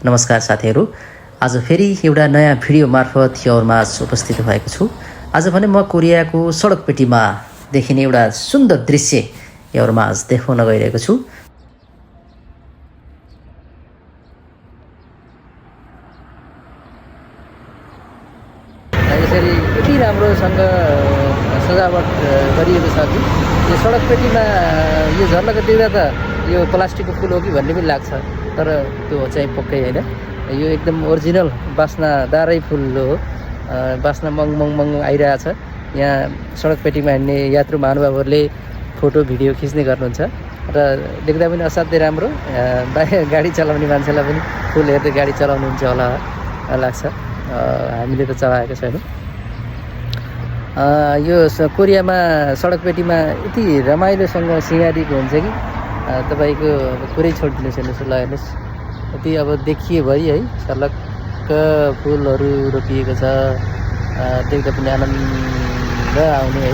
नमस्कार साथीहरू, आज फेरि एउटा नयाँ भिडियो मार्फत यहाँहरुमाझ उपस्थित भएको छु। आज भने म कोरियाको सडकपेटीमा देखिने एउटा सुन्दर दृश्य यहाँहरुमाझ देखाउन गइरहेको छु। यसरी यति राम्रोसँग सजावट गरिएको छ कि यो सडकपेटीमा यो झर्नको देख्दा त यो प्लास्टिकको फूल हो कि भन्ने पनि लाग्छ, तर त्यो चाहिँ पक्कै हैन। यो एकदम ओरिजिनल बास्नादारै फूल हो। बास्ना मङ आइरहेछ। यहाँ सडकपेटीमा हिँड्ने यात्रु महानुभावहरूले फोटो भिडियो खिच्ने गर्नुहुन्छ र देख्दा पनि असाध्यै राम्रो। गाडी चलाउने मान्छेलाई पनि फूल हेर्दै गाडी चलाउनुहुन्छ होला लाग्छ। हामीले त चलाएको छैनौँ। यो कोरियामा सडकपेटीमा यति रमाइलोसँग सिँगारिएको हुन्छ कि तपाईको कुरै छोडिदिनुहोस्। हेर्नुहोस् ल, हेर्नुहोस् यति अब देखिएभरि है सलक्क फुलहरू रोपिएको छ। देख्दा पनि आनन्द आउने है।